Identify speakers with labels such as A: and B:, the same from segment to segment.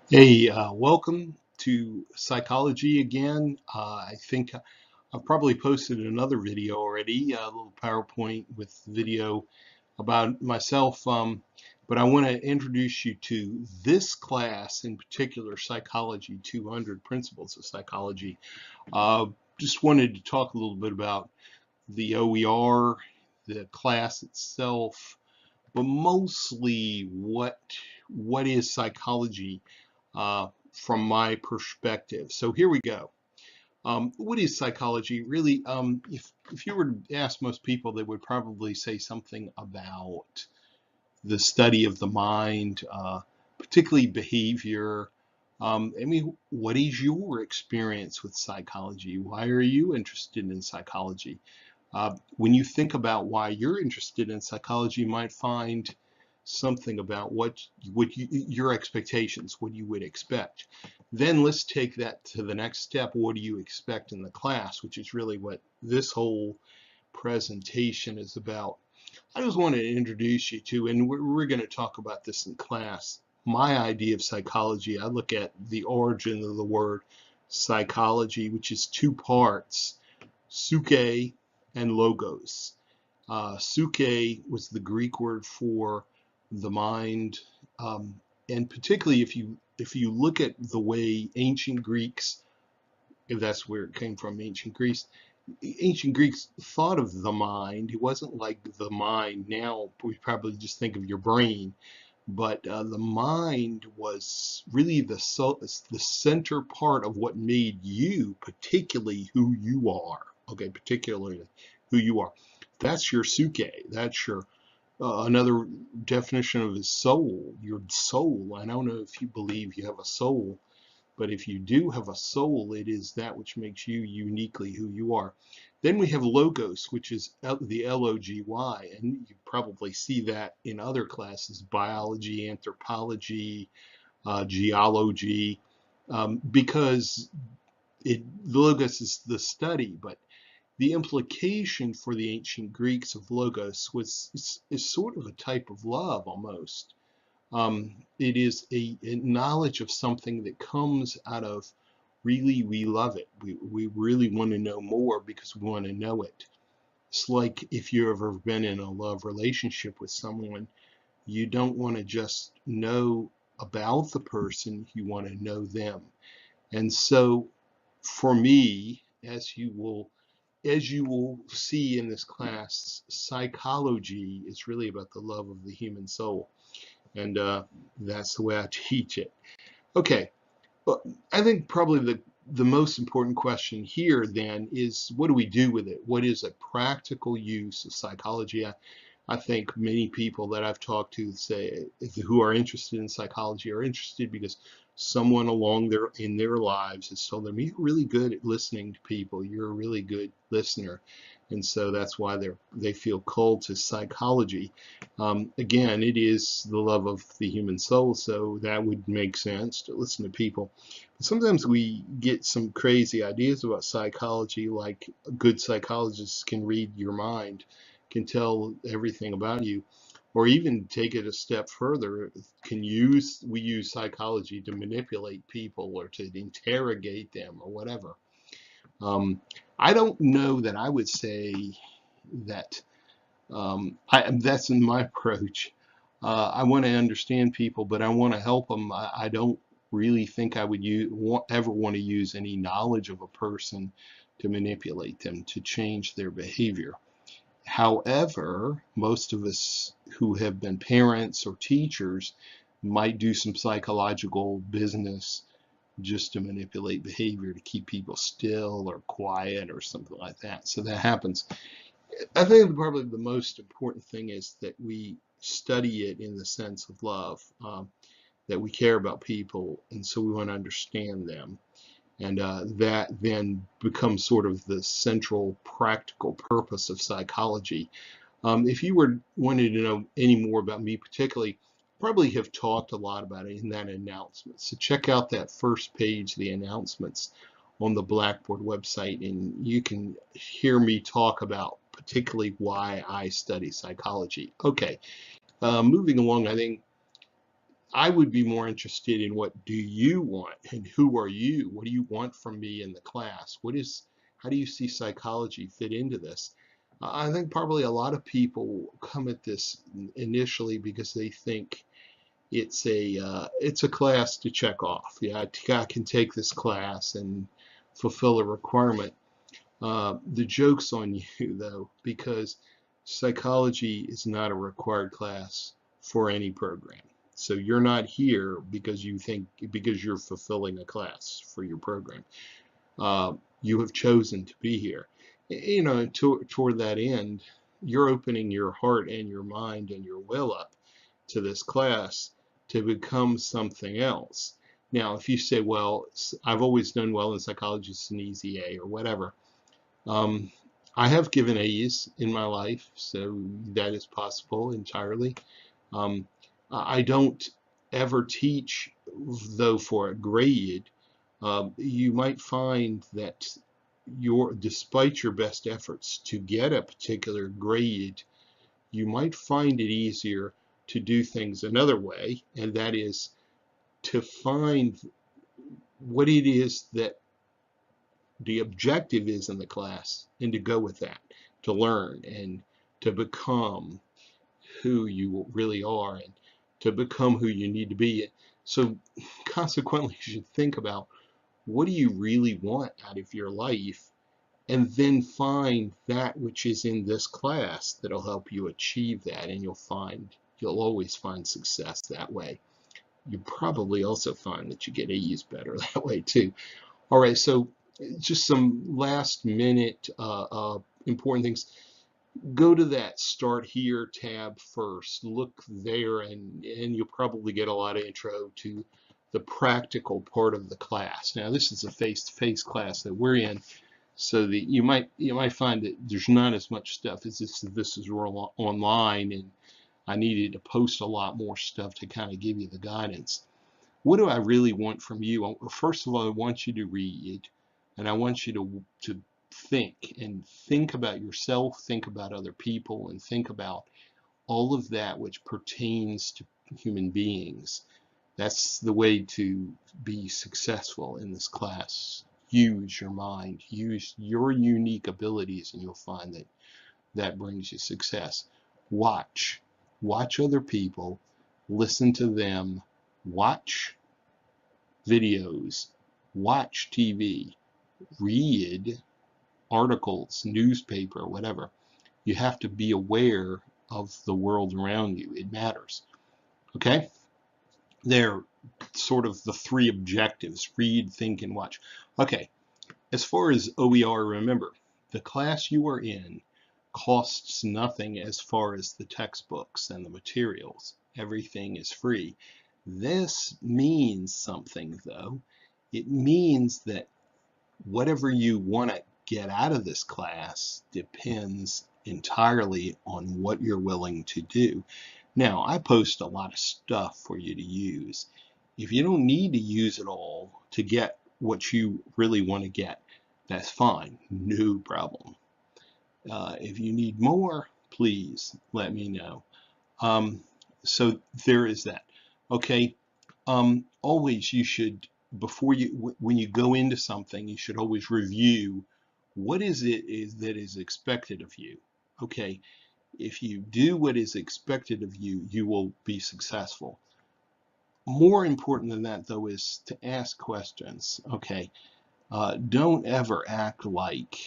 A: Hey, welcome to psychology again. I think I've probably posted another video already, a little PowerPoint with video about myself, but I want to introduce you to this class in particular, Psychology 200, Principles of Psychology. Uh, just wanted to talk a little bit about the OER, the class itself, but mostly what is psychology from my perspective. So here we go. What is psychology? Really, if you were to ask most people, they would probably say something about the study of the mind, particularly behavior. I mean, what is your experience with psychology? Why are you interested in psychology? When you think about why you're interested in psychology, you might find something about your expectations, what you would expect. Then let's take that to the next step. What do you expect in the class, which is really what this whole presentation is about. I just want to introduce you to, and we're going to talk about this in class. My idea of psychology, I look at the origin of the word psychology, which is two parts, suke and logos. Suke was the Greek word for the mind, and particularly if you look at the way ancient Greeks, if that's where it came from, ancient Greeks thought of the mind. It wasn't like the mind now. We probably just think of your brain, but the mind was really the center part of what made you, particularly who you are. Okay, particularly who you are. That's your suke. That's your another definition of his soul. Your soul. I don't know if you believe you have a soul, but if you do have a soul, it is that which makes you uniquely who you are. Then we have logos, which is the Logy, and you probably see that in other classes, biology, anthropology, geology, because logos is the study, but the implication for the ancient Greeks of logos is sort of a type of love almost. It is a knowledge of something that comes out of really we love it. We really want to know more because we want to know it. It's like if you've ever been in a love relationship with someone, you don't want to just know about the person, you want to know them. And so for me, as you will see in this class, psychology is really about the love of the human soul. And that's the way I teach it. Okay, well, I think probably the most important question here then is what do we do with it? What is a practical use of psychology? I think many people that I've talked to say who are interested in psychology are interested because someone along in their lives has told them you're really good at listening to people. You're a really good listener, and so that's why they feel called to psychology. Again, it is the love of the human soul, so that would make sense to listen to people. But sometimes we get some crazy ideas about psychology, like good psychologists can read your mind, can tell everything about you, or even take it a step further, we use psychology to manipulate people or to interrogate them or whatever. Um, I don't know that I would say that that's in my approach. I want to understand people, but I want to help them. I don't really think I would ever want to use any knowledge of a person to manipulate them, to change their behavior. However, most of us who have been parents or teachers might do some psychological business just to manipulate behavior to keep people still or quiet or something like that. So that happens. I think probably the most important thing is that we study it in the sense of love, that we care about people, and so we want to understand them. And that then becomes sort of the central practical purpose of psychology. If you wanted to know any more about me particularly, probably have talked a lot about it in that announcement. So check out that first page, the announcements on the Blackboard website, and you can hear me talk about particularly why I study psychology. Okay, moving along, I think I would be more interested in what do you want and who are you? What do you want from me in the class? How do you see psychology fit into this? I think probably a lot of people come at this initially because they think it's a class to check off. Yeah, I can take this class and fulfill a requirement. The joke's on you though, because psychology is not a required class for any program. So you're not here because you're fulfilling a class for your program. You have chosen to be here. You know, toward that end, you're opening your heart and your mind and your will up to this class to become something else. Now, if you say, well, I've always done well in psychology, it's an easy A or whatever. Um, I have given A's in my life, so that is possible entirely. Um, I don't ever teach, though, for a grade. You might find that despite your best efforts to get a particular grade, you might find it easier to do things another way, and that is to find what it is that the objective is in the class and to go with that, to learn and to become who you really are and to become who you need to be. So consequently, you should think about what do you really want out of your life, and then find that which is in this class that'll help you achieve that, and you'll always find success that way. You probably also find that you get A's better that way too. All right, so just some last minute important things. Go to that Start Here tab first. Look there, and you'll probably get a lot of intro to the practical part of the class. Now, this is a face-to-face class that we're in, so that you might find that there's not as much stuff as this is online, and I needed to post a lot more stuff to kind of give you the guidance. What do I really want from you? First of all, I want you to read, and I want you to think about yourself, think about other people, and think about all of that which pertains to human beings. That's the way to be successful in this class. Use your mind, use your unique abilities, and you'll find that that brings you success. Watch. Watch other people, listen to them, watch videos, watch TV, read articles, newspaper, whatever. You have to be aware of the world around you. It matters. Okay? They're sort of the three objectives: read, think, and watch. Okay, as far as OER, remember, the class you are in costs nothing as far as the textbooks and the materials. Everything is free. This means something, though. It means that whatever you want to get out of this class depends entirely on what you're willing to do. Now, I post a lot of stuff for you to use. If you don't need to use it all to get what you really want to get, that's fine, no problem. If you need more, please let me know. So there is that. Okay. Always you should, when you go into something, you should always review what that is expected of you. Okay. If you do what is expected of you, you will be successful. More important than that, though, is to ask questions. Okay. Don't ever act like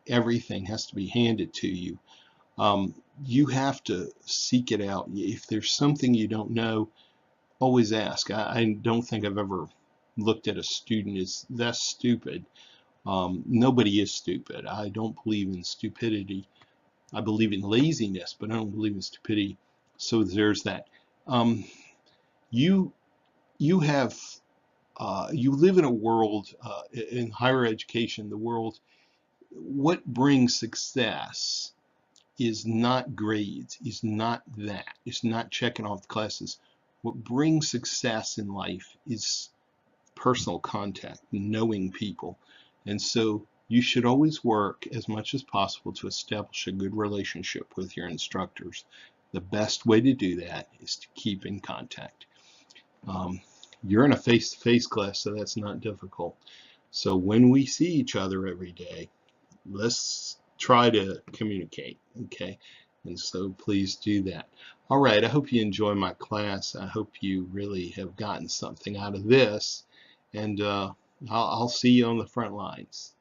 A: everything has to be handed to you. You have to seek it out. If there's something you don't know, always ask. I don't think I've ever looked at a student as that's stupid. Nobody is stupid. I don't believe in stupidity. I believe in laziness, but I don't believe in stupidity. So there's that. You you have you live in a world in higher education. The world, what brings success is not grades, is not that. It's not checking off the classes. What brings success in life is personal contact, knowing people. And so you should always work as much as possible to establish a good relationship with your instructors. The best way to do that is to keep in contact. Um, you're in a face-to-face class, so that's not difficult. So when we see each other every day, let's try to communicate, okay? And so please do that. All right, I hope you enjoy my class. I hope you really have gotten something out of this, and I'll see you on the front lines.